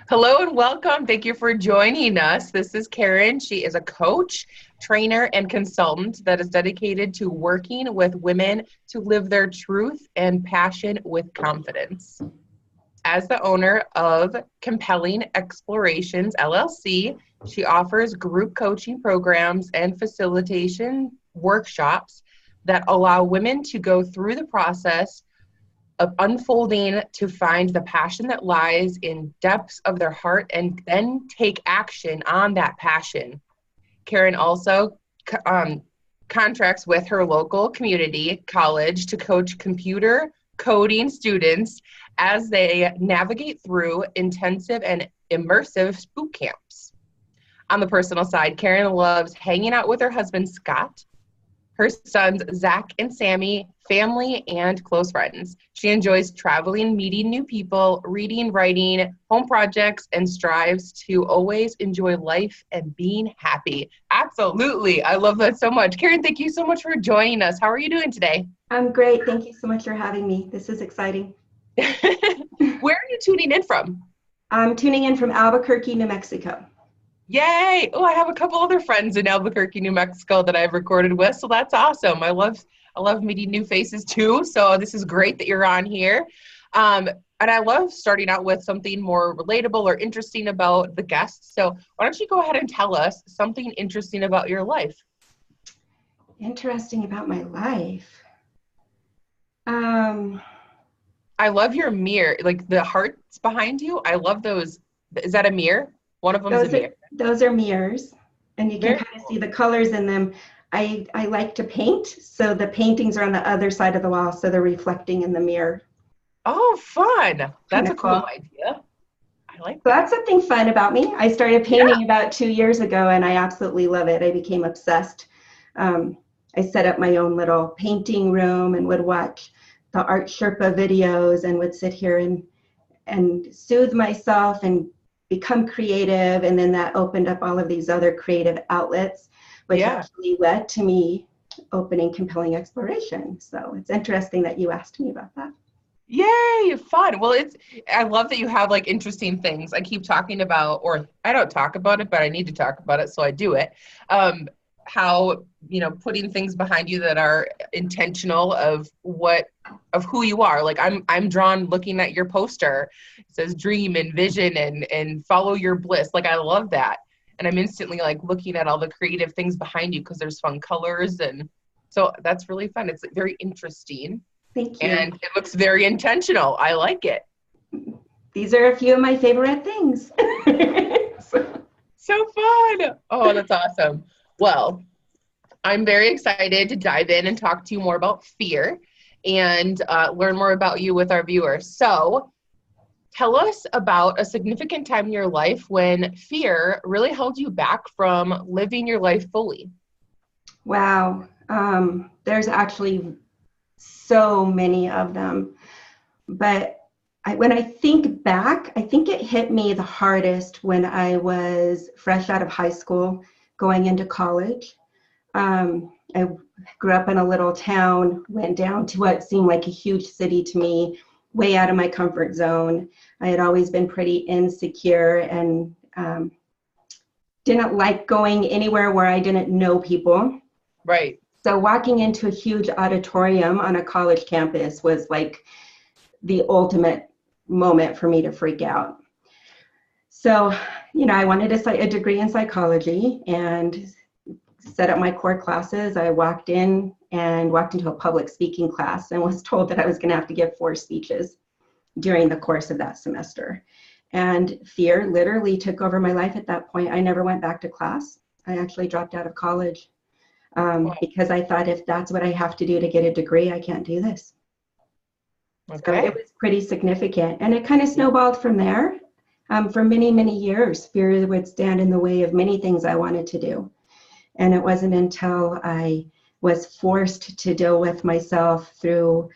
Hello and welcome. Thank you for joining us. This is Karen. She is a coach, trainer, and consultant that is dedicated to working with women to live their truth and passion with confidence. As the owner of Compelling Explorations, LLC, she offers group coaching programs and facilitation workshops that allow women to go through the process of unfolding to find the passion that lies in depths of their heart and then take action on that passion. Karen also contracts with her local community college to coach computer coding students as they navigate through intensive and immersive boot camps. On the personal side, Karen loves hanging out with her husband, Scott, her sons, Zach and Sammy, family, and close friends. She enjoys traveling, meeting new people, reading, writing, home projects, and strives to always enjoy life and being happy. Absolutely. I love that so much. Karen, thank you so much for joining us. How are you doing today? I'm great. Thank you so much for having me. This is exciting. Where are you tuning in from? I'm tuning in from Albuquerque, New Mexico. Yay! Oh, I have a couple other friends in Albuquerque, New Mexico that I've recorded with, so that's awesome. I love meeting new faces too, so this is great that you're on here. And I love starting out with something more relatable or interesting about the guests. So why don't you go ahead and tell us something interesting about your life? Interesting about my life. I love your mirror, like the hearts behind you. I love those. Is that a mirror? One of them is a mirror. Those are mirrors, and you can kind of see the colors in them. I like to paint, so the paintings are on the other side of the wall, so they're reflecting in the mirror. Oh, fun. That's a cool idea. I like that. So that's something fun about me. I started painting about 2 years ago, and I absolutely love it. I became obsessed. I set up my own little painting room and would watch the Art Sherpa videos and would sit here and soothe myself and become creative, and then that opened up all of these other creative outlets, which actually led to me opening Compelling Exploration. So it's interesting that you asked me about that. Yay, fun. Well, I love that you have like interesting things. I keep talking about, or I don't talk about it, but I need to talk about it, so I do it. How, putting things behind you that are intentional of who you are. Like I'm drawn looking at your poster. It says dream and vision and follow your bliss. Like I love that. And I'm instantly like looking at all the creative things behind you because there's fun colors. And so that's really fun. It's very interesting. Thank you. And it looks very intentional. I like it. These are a few of my favorite things. So fun. Oh, that's awesome. Well, I'm very excited to dive in and talk to you more about fear and learn more about you with our viewers. So tell us about a significant time in your life when fear really held you back from living your life fully. Wow. There's actually so many of them. But when I think back, I think it hit me the hardest when I was fresh out of high school, going into college. I grew up in a little town, went down to what seemed like a huge city to me, way out of my comfort zone. I had always been pretty insecure and didn't like going anywhere where I didn't know people. Right. So walking into a huge auditorium on a college campus was like the ultimate moment for me to freak out. So, I wanted a degree in psychology and set up my core classes. I walked into a public speaking class and was told that I was going to have to give 4 speeches during the course of that semester. And fear literally took over my life at that point. I never went back to class. I actually dropped out of college because I thought, if that's what I have to do to get a degree, I can't do this. Okay. So it was pretty significant. And it kind of snowballed from there. For many, many years, fear would stand in the way of many things I wanted to do. And it wasn't until I was forced to deal with myself through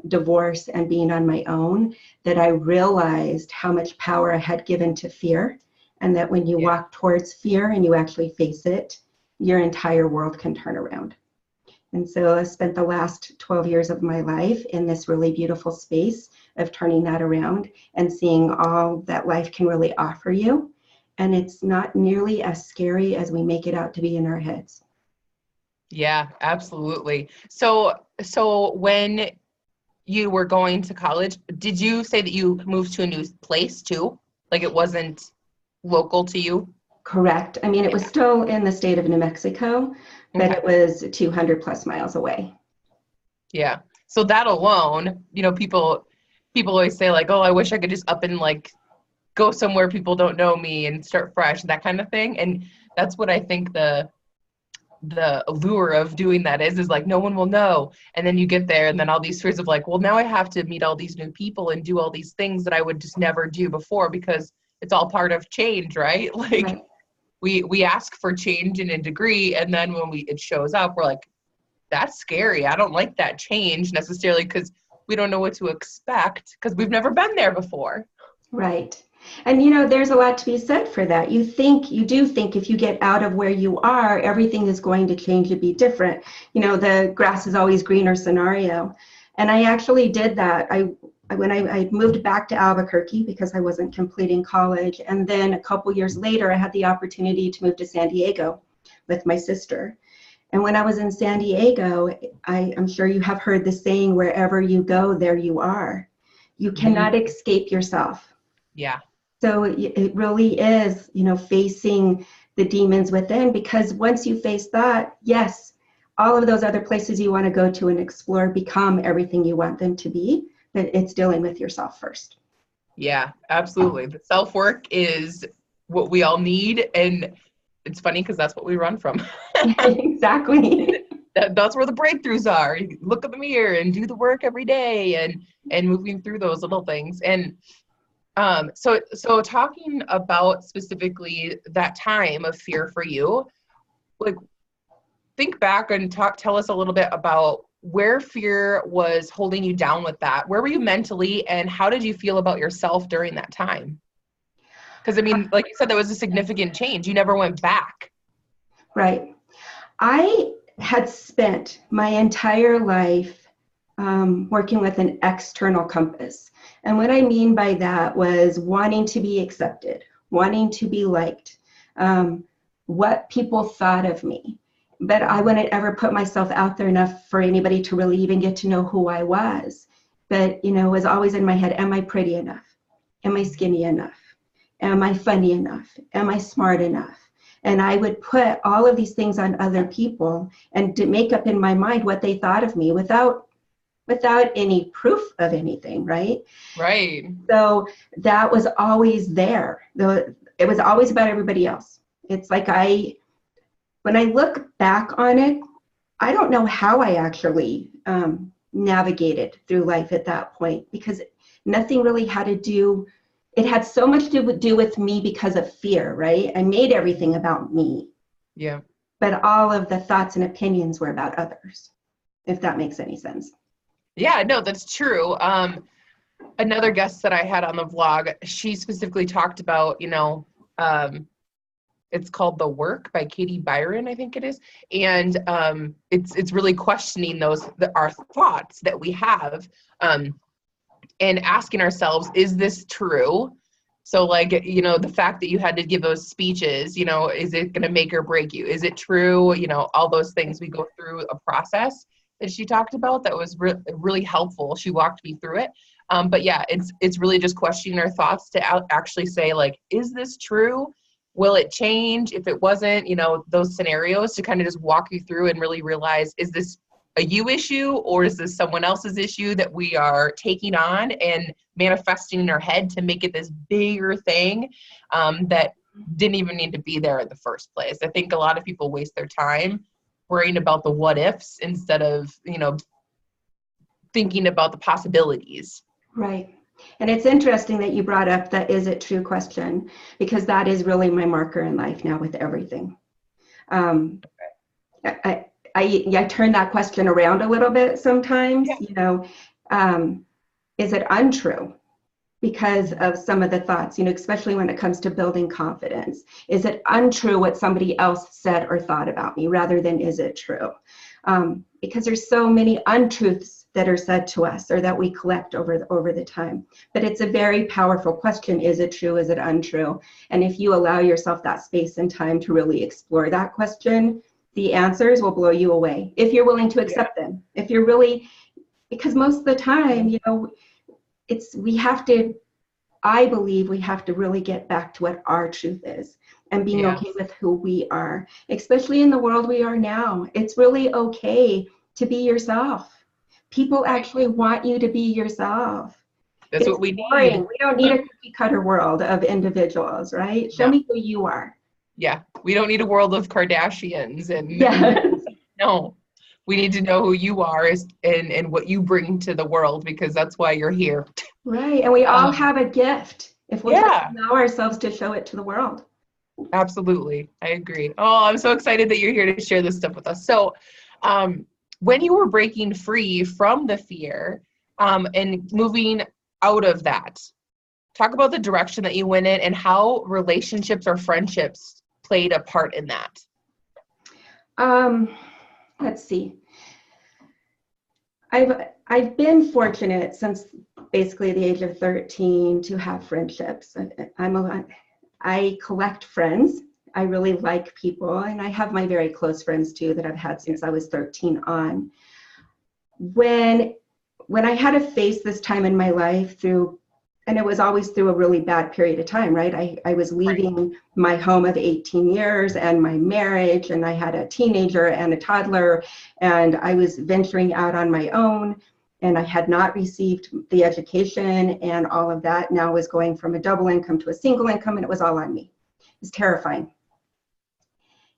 divorce and being on my own that I realized how much power I had given to fear, and that when you walk towards fear and you actually face it, your entire world can turn around. And so I spent the last 12 years of my life in this really beautiful space of turning that around and seeing all that life can really offer you. And it's not nearly as scary as we make it out to be in our heads. Yeah, absolutely. So when you were going to college, did you say that you moved to a new place too? Like it wasn't local to you? Correct. I mean, it was Yeah. still in the state of New Mexico, but Okay. it was 200 plus miles away. Yeah. So that alone, people always say like, "Oh, I wish I could just up and like go somewhere people don't know me and start fresh," that kind of thing. And that's what I think the allure of doing that is like no one will know. And then you get there and then all these fears of like, well, now I have to meet all these new people and do all these things that I would just never do before because it's all part of change, right? Like Right. we ask for change in a degree, and then when it shows up, we're like, that's scary. I don't like that change necessarily because we don't know what to expect because we've never been there before. Right. And there's a lot to be said for that. You do think if you get out of where you are, everything is going to change and be different. The grass is always greener scenario. And I actually did that. When I moved back to Albuquerque because I wasn't completing college. And then a couple years later, I had the opportunity to move to San Diego with my sister. And when I was in San Diego, I'm sure you have heard the saying, wherever you go, there you are. You cannot escape yourself. Yeah. So it really is, facing the demons within, because once you face that, yes, all of those other places you want to go to and explore become everything you want them to be, but it's dealing with yourself first. Yeah, absolutely. The self-work is what we all need. And it's funny because that's what we run from. Exactly. That's where the breakthroughs are. You look in the mirror and do the work every day and moving through those little things. And so talking about specifically that time of fear for you, like think back and tell us a little bit about where fear was holding you down with that. Where were you mentally and how did you feel about yourself during that time? Because I mean, like you said, that was a significant change. You never went back. Right. I had spent my entire life working with an external compass. And what I mean by that was wanting to be accepted, wanting to be liked, what people thought of me. But I wouldn't ever put myself out there enough for anybody to really even get to know who I was. But, it was always in my head, am I pretty enough? Am I skinny enough? Am I funny enough? Am I smart enough? And I would put all of these things on other people and to make up in my mind what they thought of me without any proof of anything, right? Right. So that was always there. It was always about everybody else. It's like when I look back on it, I don't know how I actually navigated through life at that point, because nothing really had to do, it had so much to do with me because of fear, right? I made everything about me. Yeah. But all of the thoughts and opinions were about others, if that makes any sense. Yeah, no, that's true. Another guest that I had on the vlog, she specifically talked about, it's called The Work by Katie Byron, I think it is. And it's really questioning our thoughts that we have, and asking ourselves, is this true? So like, the fact that you had to give those speeches, is it going to make or break you? Is it true? All those things, we go through a process that she talked about that was really helpful. She walked me through it. But yeah, it's really just questioning our thoughts to actually say like, is this true? Will it change? If it wasn't, those scenarios to kind of just walk you through and really realize, is this a you issue or is this someone else's issue that we are taking on and manifesting in our head to make it this bigger thing that didn't even need to be there in the first place? I think a lot of people waste their time worrying about the what ifs instead of, thinking about the possibilities. Right. And it's interesting that you brought up the is it true question, because that is really my marker in life now with everything. I turn that question around a little bit sometimes, is it untrue? Because of some of the thoughts, especially when it comes to building confidence. Is it untrue what somebody else said or thought about me rather than is it true? Because there's so many untruths that are said to us or that we collect over the time. But it's a very powerful question. Is it true? Is it untrue? And if you allow yourself that space and time to really explore that question, the answers will blow you away if you're willing to accept them. If you're really, because most of the time, I believe we have to really get back to what our truth is and being okay with who we are, especially in the world we are now. It's really okay to be yourself. People actually want you to be yourself. That's It's what we boring. need. We don't need a cookie cutter world of individuals, right? Show me who you are. Yeah. We don't need a world of Kardashians and no. We need to know who you are and what you bring to the world, because that's why you're here. Right. And we all have a gift if we'll just allow ourselves to show it to the world. Absolutely. I agree. Oh, I'm so excited that you're here to share this stuff with us. So, when you were breaking free from the fear and moving out of that, talk about the direction that you went in and how relationships or friendships played a part in that. Let's see. I've been fortunate since basically the age of 13 to have friendships. I collect friends. I really like people, and I have my very close friends too that I've had since I was 13 on. When I had to face this time in my life and it was always through a really bad period of time, right? I was leaving my home of 18 years and my marriage, and I had a teenager and a toddler, and I was venturing out on my own, and I had not received the education and all of that. Now I was going from a double income to a single income, and it was all on me. It was terrifying.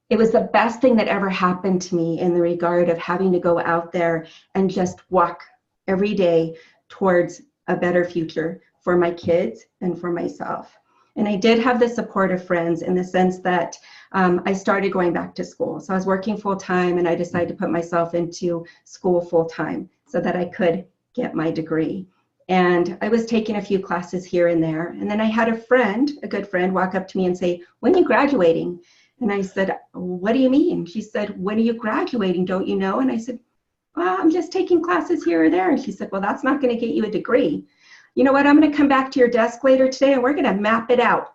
It was the best thing that ever happened to me in the regard of having to go out there and just walk every day towards a better future for my kids and for myself. And I did have the support of friends in the sense that I started going back to school. So I was working full time, and I decided to put myself into school full time so that I could get my degree. And I was taking a few classes here and there. And then I had a good friend, walk up to me and say, "When are you graduating?" And I said, "What do you mean?" She said, "When are you graduating? Don't you know?" And I said, "Well, I'm just taking classes here or there." And she said, "Well, that's not going to get you a degree. You know what? I'm going to come back to your desk later today and we're going to map it out."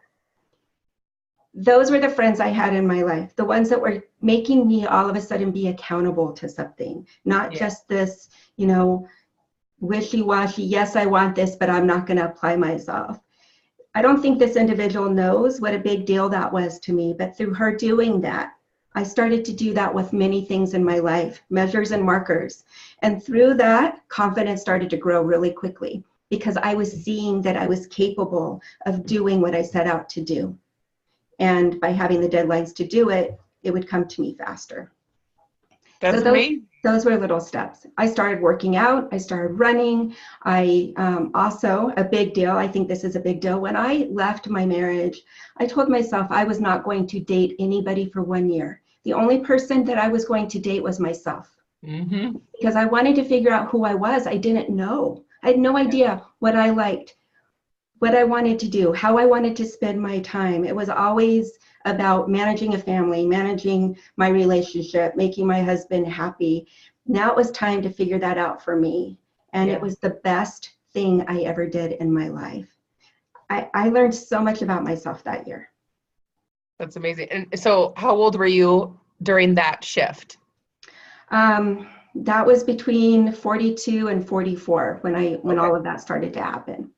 Those were the friends I had in my life, the ones that were making me all of a sudden be accountable to something, not just this, wishy-washy, yes, I want this, but I'm not going to apply myself. I don't think this individual knows what a big deal that was to me, but through her doing that, I started to do that with many things in my life, measures and markers. And through that, confidence started to grow really quickly because I was seeing that I was capable of doing what I set out to do. And by having the deadlines to do it, it would come to me faster. That's amazing. Those were little steps. I started working out. I started running. I also, a big deal, I think this is a big deal. When I left my marriage, I told myself I was not going to date anybody for 1 year. The only person that I was going to date was myself. Mm-hmm. Because I wanted to figure out who I was. I didn't know. I had no idea what I liked, what I wanted to do, how I wanted to spend my time. It was always about managing a family, managing my relationship, making my husband happy. Now it was time to figure that out for me. And it was the best thing I ever did in my life. I learned so much about myself that year. That's amazing. And so how old were you during that shift? That was between 42 and 44 when all of that started to happen.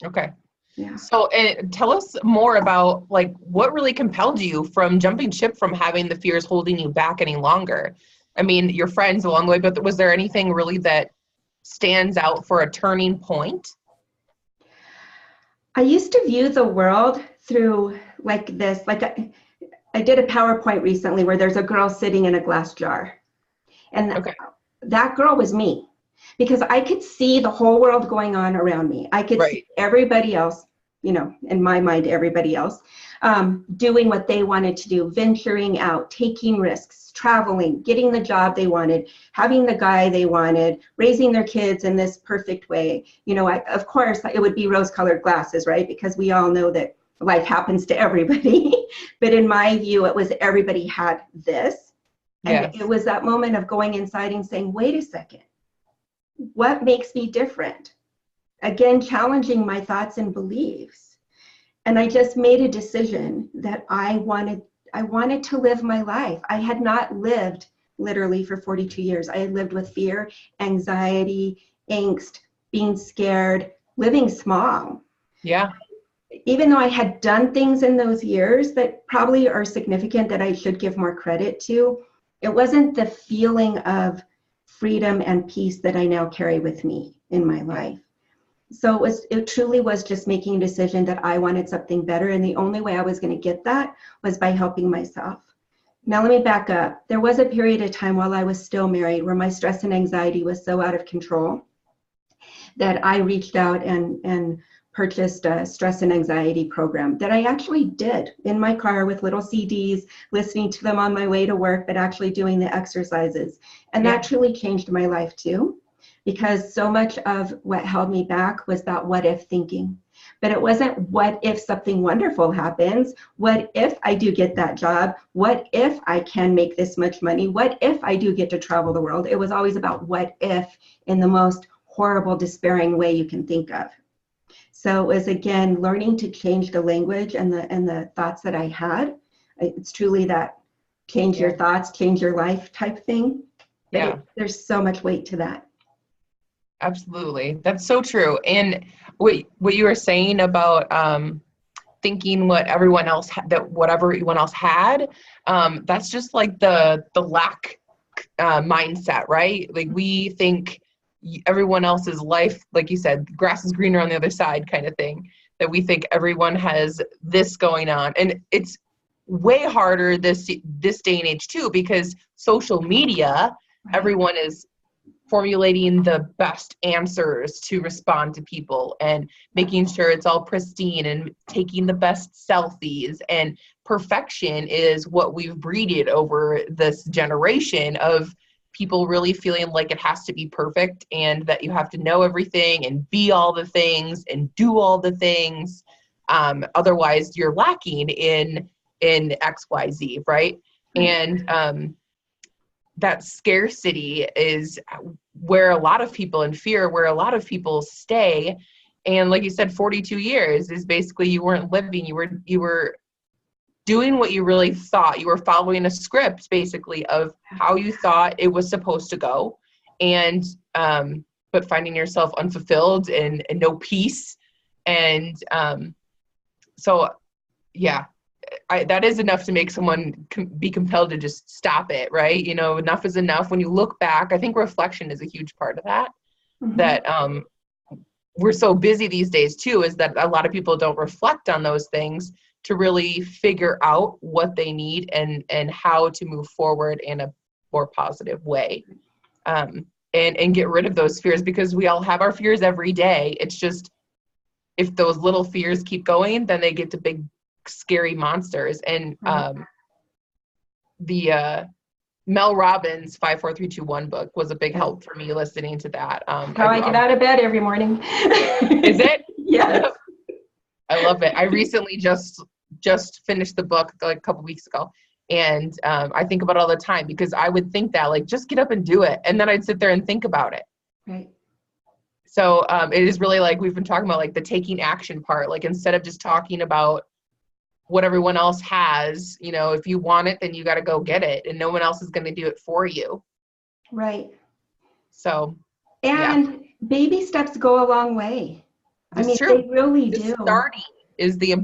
Okay. Yeah. So tell us more about what really compelled you from jumping ship from having the fears holding you back any longer. I mean, your friends along the way, but was there anything really that stands out for a turning point? I used to view the world through this, I did a PowerPoint recently where there's a girl sitting in a glass jar. And that girl was me. Because I could see the whole world going on around me. I could see everybody else, in my mind, everybody else, doing what they wanted to do, venturing out, taking risks, traveling, getting the job they wanted, having the guy they wanted, raising their kids in this perfect way. Of course, it would be rose-colored glasses, right? Because we all know that life happens to everybody. But in my view, it was everybody had this. And it was that moment of going inside and saying, wait a second. what makes me different? Again, challenging my thoughts and beliefs. And I just made a decision that I wanted to live my life. I had not lived literally for 42 years. I had lived with fear, anxiety, angst, being scared, living small. Yeah. Even though I had done things in those years that probably are significant that I should give more credit to, it wasn't the feeling of freedom and peace that I now carry with me in my life. So it truly was just making a decision that I wanted something better. And the only way I was going to get that was by helping myself. Now, let me back up. There was a period of time while I was still married where my stress and anxiety was so out of control that I reached out and purchased a stress and anxiety program that I actually did in my car with little CDs, listening to them on my way to work, but actually doing the exercises. And that truly changed my life too, because so much of what held me back was that what if thinking. But it wasn't what if something wonderful happens? What if I do get that job? What if I can make this much money? What if I do get to travel the world? It was always about what if in the most horrible, despairing way you can think of. So it was, again, learning to change the language and the thoughts that I had. It's truly that change your thoughts, change your life type thing. But there's so much weight to that. Absolutely. That's so true. And what you were saying about thinking what everyone else what everyone else had, that's just like the lack mindset, right? Like we think everyone else's life, like you said, grass is greener on the other side kind of thing, that we think everyone has this going on. And it's way harder this day and age too, because social media, everyone is formulating the best answers to respond to people and making sure it's all pristine and taking the best selfies, and perfection is what we've breeded over this generation of people really feeling like it has to be perfect and that you have to know everything and be all the things and do all the things. Otherwise you're lacking in XYZ, right? And that scarcity is where a lot of people in fear, where a lot of people stay. And like you said, 42 years is basically you weren't living, you were doing what you really thought. You were following a script basically of how you thought it was supposed to go. And but finding yourself unfulfilled and no peace. And so yeah, that is enough to make someone be compelled to just stop it, right? You know, enough is enough. When you look back, I think reflection is a huge part of that. That we're so busy these days too, is that a lot of people don't reflect on those things to really figure out what they need and how to move forward in a more positive way, and get rid of those fears, because we all have our fears every day. It's just, if those little fears keep going, then they get to big scary monsters. And the Mel Robbins 5-4-3-2-1 book was a big help for me listening to that. How I get out of bed every morning. Is it? Yes. I love it. I recently just finished the book like a couple weeks ago, and I think about it all the time, because I would think that, like, just get up and do it, and then I'd sit there and think about it. Right. So it is really, like we've been talking about, like the taking action part. Like, instead of just talking about what everyone else has, you know, if you want it, then you got to go get it, and no one else is going to do it for you. Right. So, and baby steps go a long way. It's true. They really do. Starting is the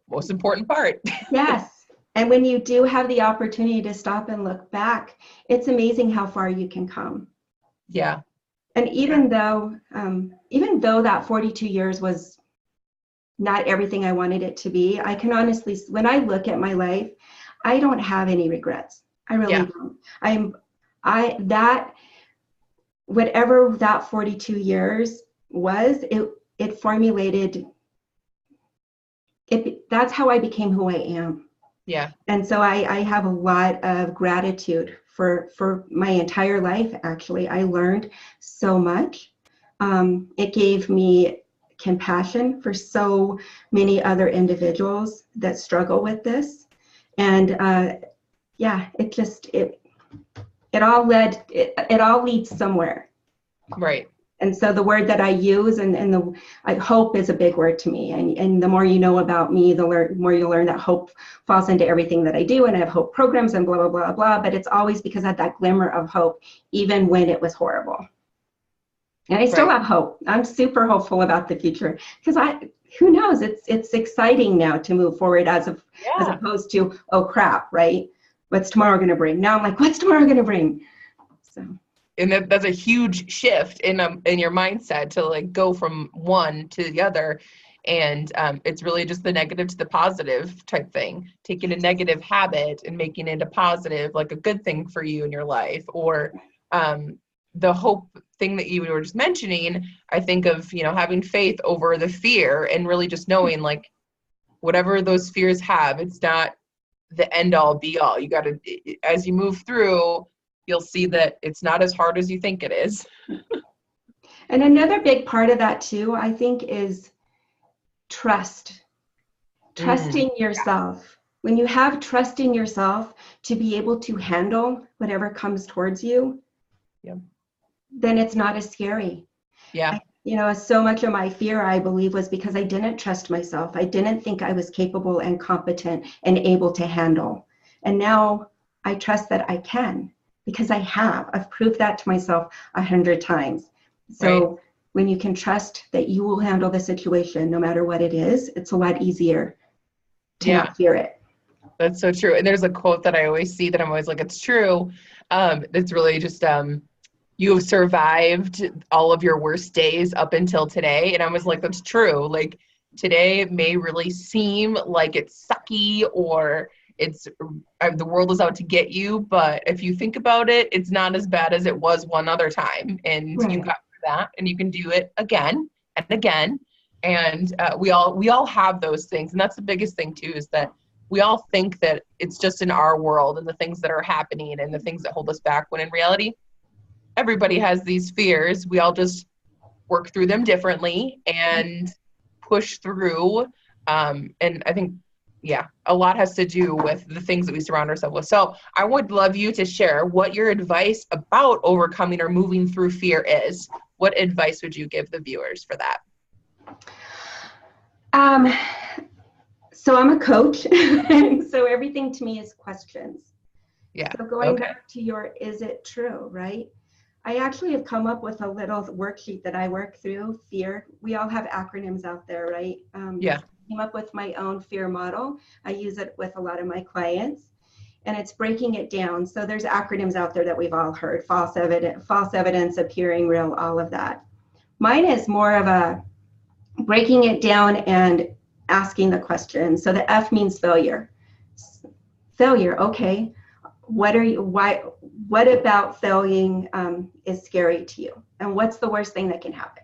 most important part. Yes. And when you do have the opportunity to stop and look back, it's amazing how far you can come. Yeah. And even though that 42 years was not everything I wanted it to be, I can honestly, when I look at my life, I don't have any regrets. I really don't. Whatever that 42 years was, it formulated, that's how I became who I am. Yeah. And so I have a lot of gratitude for my entire life. Actually, I learned so much. It gave me compassion for so many other individuals that struggle with this. And it all leads somewhere. Right. And so the word that I use hope is a big word to me. And the more you know about me, the more you learn that hope falls into everything that I do. And I have hope programs and blah, blah, blah, blah. But it's always because I had that glimmer of hope, even when it was horrible. And I still have hope. I'm super hopeful about the future because who knows? It's exciting now to move forward as opposed to, oh crap, right? What's tomorrow going to bring? Now I'm like, what's tomorrow going to bring? So. And that's a huge shift in your mindset to like go from one to the other. And it's really just the negative to the positive type thing, taking a negative habit and making it a positive, like a good thing for you in your life. Or the hope thing that you were just mentioning, I think of, having faith over the fear and really just knowing like whatever those fears have, it's not the end all be all. You got to, as you move through, you'll see that it's not as hard as you think it is. And another big part of that too, I think, is trust. Trusting yourself. When you have trust in yourself to be able to handle whatever comes towards you, then it's not as scary. Yeah. So much of my fear, I believe, was because I didn't trust myself. I didn't think I was capable and competent and able to handle. And now I trust that I can. Because I've proved that to myself 100 times. So when you can trust that you will handle the situation, no matter what it is, it's a lot easier to not fear it. That's so true. And there's a quote that I always see that I'm always like, it's true. It's really just, you have survived all of your worst days up until today. And I was like, that's true. Like today may really seem like it's sucky or the world is out to get you, but if you think about it, it's not as bad as it was one other time, and you got through that, and you can do it again and again. And we all have those things, and that's the biggest thing too, is that we all think that it's just in our world and the things that are happening and the things that hold us back, when in reality, everybody has these fears. We all just work through them differently and push through. And I think a lot has to do with the things that we surround ourselves with. So I would love you to share what your advice about overcoming or moving through fear is. What advice would you give the viewers for that? So I'm a coach. So everything to me is questions. Yeah. So going back to your, is it true, right? I actually have come up with a little worksheet that I work through fear. We all have acronyms out there, right? Came up with my own fear model. I use it with a lot of my clients, and it's breaking it down. So there's acronyms out there that we've all heard: false evidence, appearing real, all of that. Mine is more of a breaking it down and asking the question. So the F means failure. Failure, okay. What about failing is scary to you? And what's the worst thing that can happen?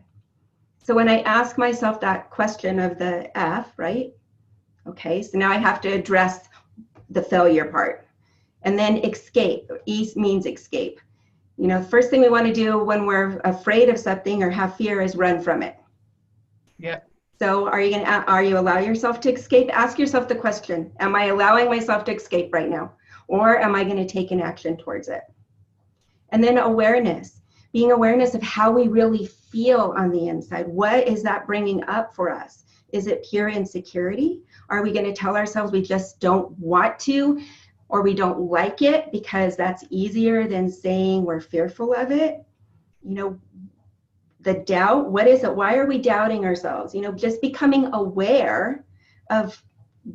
So when I ask myself that question of the F, right? Okay, so now I have to address the failure part. And then escape. E means escape. First thing we want to do when we're afraid of something or have fear is run from it. Yeah. So are you allowing yourself to escape? Ask yourself the question, am I allowing myself to escape right now? Or am I going to take an action towards it? And then awareness, being awareness of how we really feel on the inside. What is that bringing up for us? Is it pure insecurity? Are we going to tell ourselves we just don't want to, or we don't like it because that's easier than saying we're fearful of it? The doubt, what is it? Why are we doubting ourselves? Just becoming aware of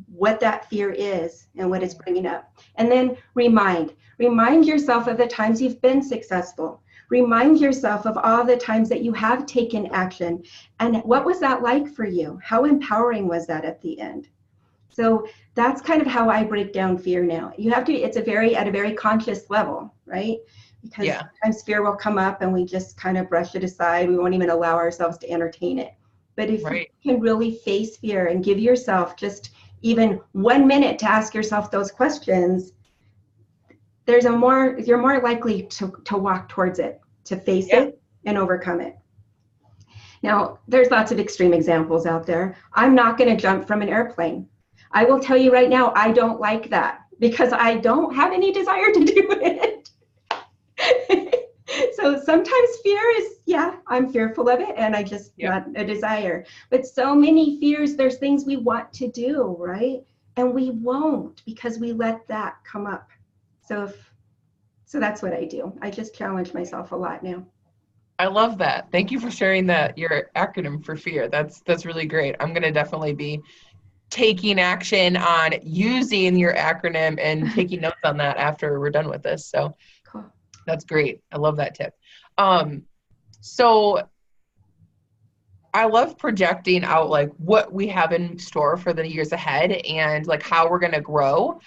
what that fear is and what it's bringing up. And then remind yourself of the times you've been successful. Remind yourself of all the times that you have taken action. And what was that like for you? How empowering was that at the end? So that's kind of how I break down fear now. You have to, it's at a very conscious level, right? Because sometimes fear will come up and we just kind of brush it aside. We won't even allow ourselves to entertain it. But if you can really face fear and give yourself just even 1 minute to ask yourself those questions, you're more likely to walk towards it, to face it and overcome it. Now, there's lots of extreme examples out there. I'm not going to jump from an airplane. I will tell you right now, I don't like that because I don't have any desire to do it. So sometimes fear is, yeah, I'm fearful of it and I just not a desire. But so many fears, there's things we want to do, right? And we won't because we let that come up. So that's what I do. I just challenge myself a lot now. I love that. Thank you for sharing that, your acronym for fear. That's really great. I'm going to definitely be taking action on using your acronym and taking notes on that after we're done with this. So Cool. That's great. I love that tip. So I love projecting out like what we have in store for the years ahead and like how we're going to grow.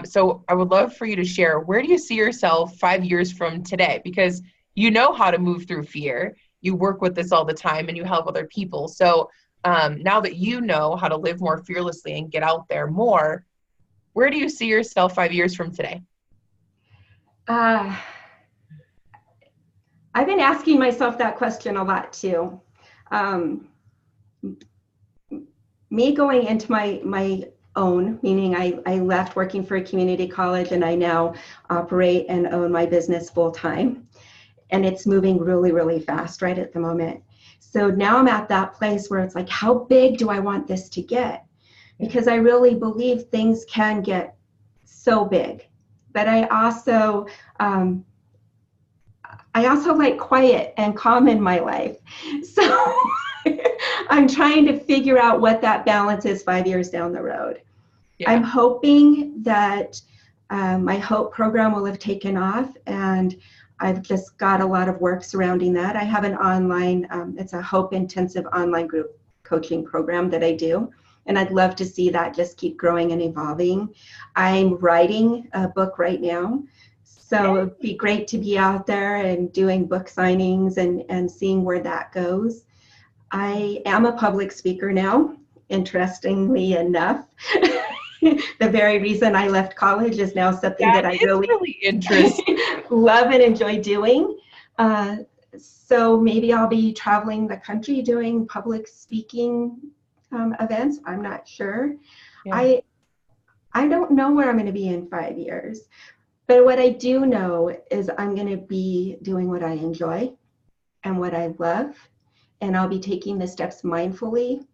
So I would love for you to share, where do you see yourself 5 years from today? Because you know how to move through fear. You work with this all the time and you help other people. So now that you know how to live more fearlessly and get out there more, where do you see yourself 5 years from today? I've been asking myself that question a lot too. Me going into my own, meaning I left working for a community college and I now operate and own my business full time. And it's moving really, really fast right at the moment. So now I'm at that place where it's like, how big do I want this to get? Because I really believe things can get so big. But I also like quiet and calm in my life. So I'm trying to figure out what that balance is 5 years down the road. Yeah. I'm hoping that my HOPE program will have taken off, and I've just got a lot of work surrounding that. I have an online, it's a HOPE intensive online group coaching program that I do, and I'd love to see that just keep growing and evolving. I'm writing a book right now, so it'd be great to be out there and doing book signings and seeing where that goes. I am a public speaker now, interestingly enough. The very reason I left college is now something that I really interesting. Love and enjoy doing. So maybe I'll be traveling the country doing public speaking events. I'm not sure. Yeah. I don't know where I'm going to be in 5 years. But what I do know is I'm going to be doing what I enjoy and what I love. And I'll be taking the steps mindfully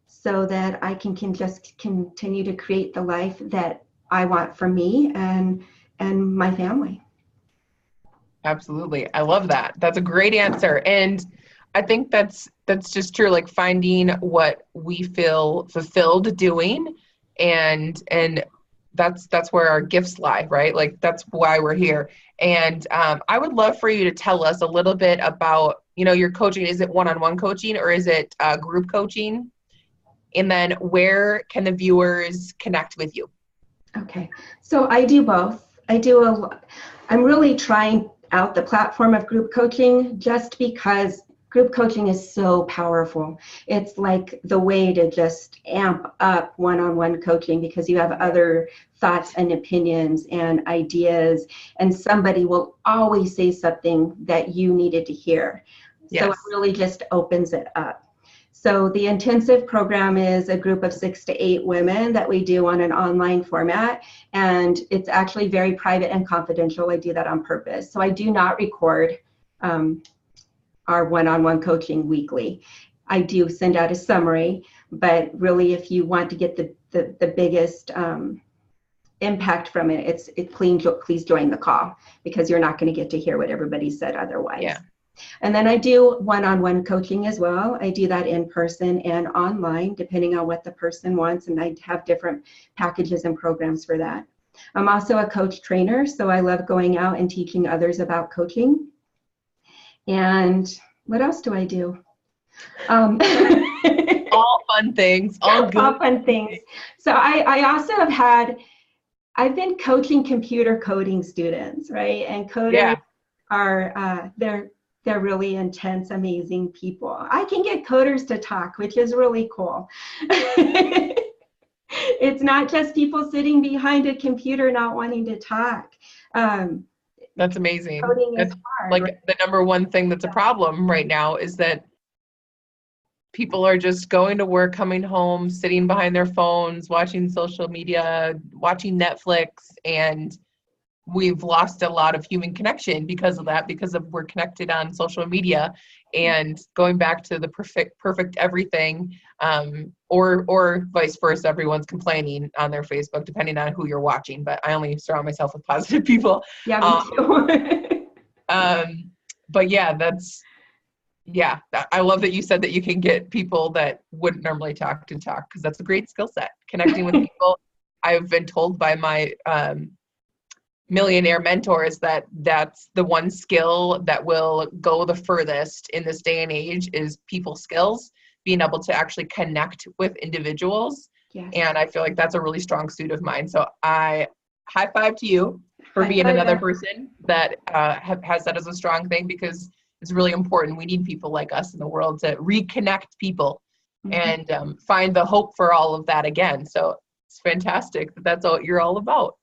so that I can just continue to create the life that I want for me and my family. Absolutely. I love that. That's a great answer. And I think that's just true, like finding what we feel fulfilled doing, and that's where our gifts lie, right? Like that's why we're here. And I would love for you to tell us a little bit about, your coaching. Is it one-on-one coaching or is it group coaching? And then where can the viewers connect with you? Okay, so I do both. I'm really trying out the platform of group coaching just because group coaching is so powerful. It's like the way to just amp up one-on-one coaching because you have other thoughts and opinions and ideas, and somebody will always say something that you needed to hear. Yes. So it really just opens it up. So the intensive program is a group of 6 to 8 women that we do on an online format, and it's actually very private and confidential. I do that on purpose. So I do not record our one-on-one coaching weekly. I do send out a summary, but really if you want to get the biggest impact from it, please join the call because you're not going to get to hear what everybody said otherwise. Yeah. And then I do one-on-one coaching as well. I do that in person and online, depending on what the person wants, and I have different packages and programs for that. I'm also a coach trainer, so I love going out and teaching others about coaching. And what else do I do? All fun things. All good. All fun things. So I also I've been coaching computer coding students, right? And coders are, they're really intense, amazing people. I can get coders to talk, which is really cool. It's not just people sitting behind a computer not wanting to talk. That's amazing. Coding is hard. Like right? The number one thing that's a problem right now is that people are just going to work, coming home, sitting behind their phones, watching social media, watching Netflix, and we've lost a lot of human connection because of that, because of we're connected on social media, and going back to the perfect everything, or vice versa. Everyone's complaining on their Facebook, depending on who you're watching, but I only surround myself with positive people. Yeah, me too. But yeah, I love that you said that you can get people that wouldn't normally talk to talk, because that's a great skill set, connecting with people. I've been told by my millionaire mentors that that's the one skill that will go the furthest in this day and age, is people skills, being able to actually connect with individuals. Yes. And I feel like that's a really strong suit of mine. So I high five to you for High being five. another person that has that as a strong thing, because it's really important. We need people like us in the world to reconnect people and find the hope for all of that again. So it's fantastic that that's all you're all about.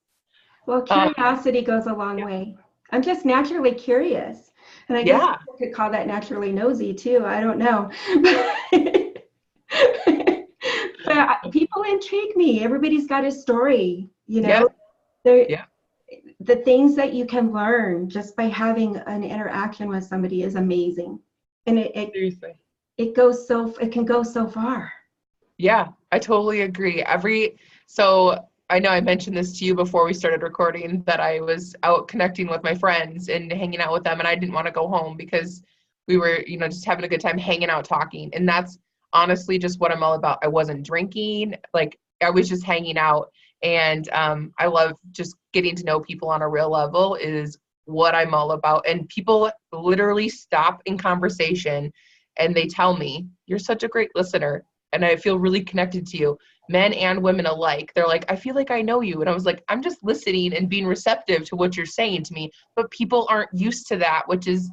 Well, curiosity goes a long way. I'm just naturally curious. And I guess you could call that naturally nosy too. I don't know. But people intrigue me. Everybody's got a story, you know. The things that you can learn just by having an interaction with somebody is amazing. And it can go so far. Yeah, I totally agree. So I know I mentioned this to you before we started recording, that I was out connecting with my friends and hanging out with them, and I didn't want to go home because we were, just having a good time hanging out, talking. And that's honestly just what I'm all about. I wasn't drinking, like I was just hanging out. And I love just getting to know people on a real level is what I'm all about. And people literally stop in conversation and they tell me, "You're such a great listener, and I feel really connected to you." Men and women alike. They're like, "I feel like I know you." And I was like, I'm just listening and being receptive to what you're saying to me. But people aren't used to that, which is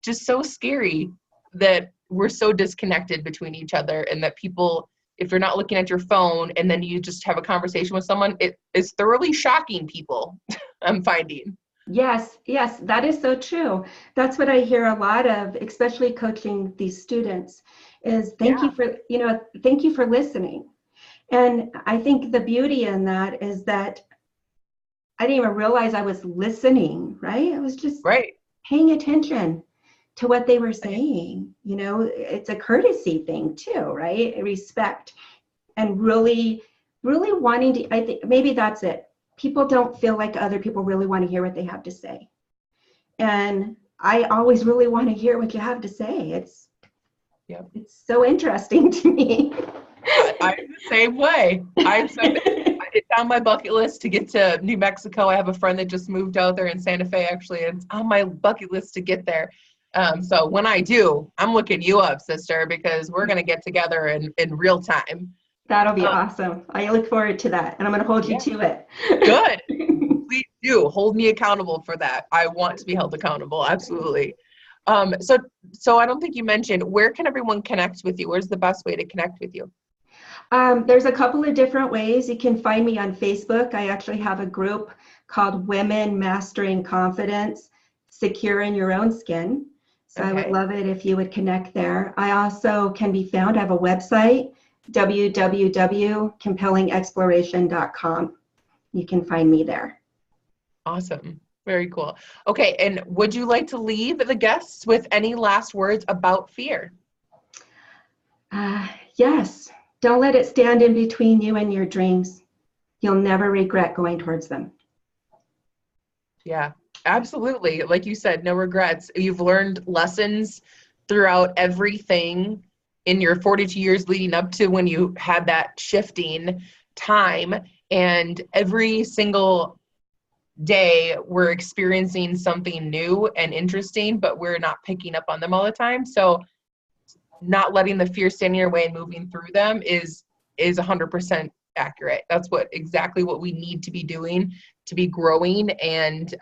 just so scary, that we're so disconnected between each other, and that people, if you're not looking at your phone and then you just have a conversation with someone, it is thoroughly shocking people. I'm finding. Yes, that is so true. That's what I hear a lot of, especially coaching these students, is thank you for listening. And I think the beauty in that is that I didn't even realize I was listening, right? I was just paying attention to what they were saying. It's a courtesy thing too, right? Respect, and really, really wanting to, I think maybe that's it. People don't feel like other people really want to hear what they have to say. And I always really want to hear what you have to say. It's so interesting to me. I'm the same way. It's on my bucket list to get to New Mexico. I have a friend that just moved out there in Santa Fe, actually. It's on my bucket list to get there. So when I do, I'm looking you up, sister, because we're going to get together in real time. That'll be awesome. I look forward to that, and I'm going to hold you to it. Good. Please do. Hold me accountable for that. I want to be held accountable. Absolutely. So I don't think you mentioned, where can everyone connect with you? Where's the best way to connect with you? There's a couple of different ways. You can find me on Facebook. I actually have a group called Women Mastering Confidence, Secure in Your Own Skin. So I would love it if you would connect there. I also can be found. I have a website, www.compellingexploration.com. You can find me there. Awesome. Very cool. Okay. And would you like to leave the guests with any last words about fear? Yes. Don't let it stand in between you and your dreams. You'll never regret going towards them. Yeah, absolutely. Like you said, no regrets. You've learned lessons throughout everything in your 42 years leading up to when you had that shifting time. And every single day we're experiencing something new and interesting, but we're not picking up on them all the time. So not letting the fear stand in your way and moving through them is 100% accurate. That's exactly what we need to be doing to be growing and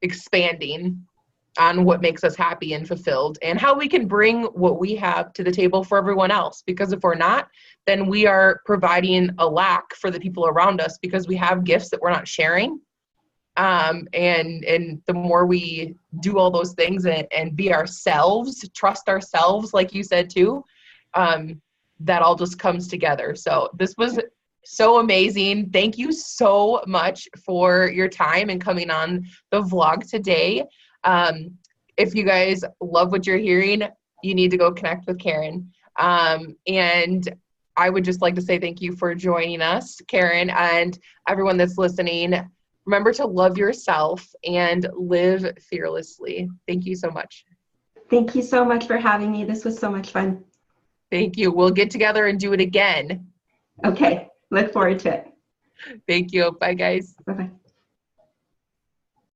expanding on what makes us happy and fulfilled, and how we can bring what we have to the table for everyone else. Because if we're not, then we are providing a lack for the people around us, because we have gifts that we're not sharing. And the more we do all those things and be ourselves, trust ourselves, like you said too, that all just comes together. So this was So amazing. Thank you so much for your time and coming on the vlog today. If you guys love what you're hearing, you need to go connect with Karen. And I would just like to say thank you for joining us, Karen, and everyone that's listening. Remember to love yourself and live fearlessly. Thank you so much. Thank you so much for having me. This was so much fun. Thank you. We'll get together and do it again. Okay. Look forward to it. Thank you. Bye, guys. Bye-bye.